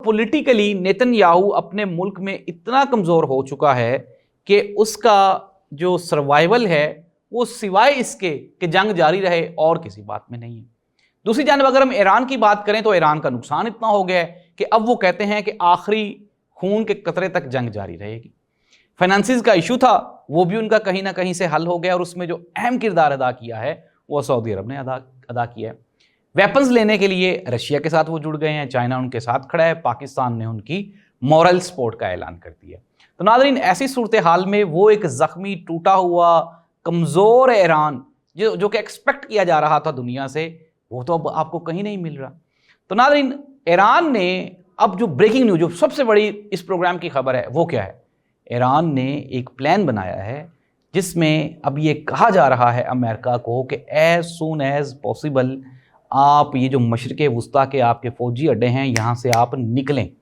Politically Netanyahu अपने मुल्क में इतना कमज़ोर हो चुका है कि उसका जो सर्वाइवल है वो सिवाय इसके कि जंग जारी रहे और किसी बात में नहीं है। दूसरी जानब अगर हम ईरान की बात करें तो ईरान का नुकसान इतना हो गया है कि अब वो कहते हैं कि आखिरी खून के कतरे तक जंग जारी रहेगी। फाइनेंसिस का इशू था, वो भी उनका कहीं ना कहीं से हल हो गया और उसमें जो अहम किरदार अदा किया है वो सऊदी अरब ने अदा किया है। वेपन्स लेने के लिए रशिया के साथ वो जुड़ गए हैं, चाइना उनके साथ खड़ा है, पाकिस्तान ने उनकी मॉरल सपोर्ट का ऐलान कर दिया। तो नाज़रीन, ऐसी सूरत हाल में वो एक ज़ख्मी, टूटा हुआ, कमज़ोर ईरान जो कि एक्सपेक्ट किया जा रहा था दुनिया से, वो तो अब आपको कहीं नहीं मिल रहा। तो नाज़रीन, ईरान ने अब जो ब्रेकिंग न्यूज, जो सबसे बड़ी इस प्रोग्राम की खबर है, वो क्या है? ईरान ने एक प्लान बनाया है जिसमें अब ये कहा जा रहा है अमेरिका को कि एज सून एज पॉसिबल आप ये जो मशरिक़ वुस्ता के आपके फ़ौजी अड्डे हैं यहाँ से आप निकलें।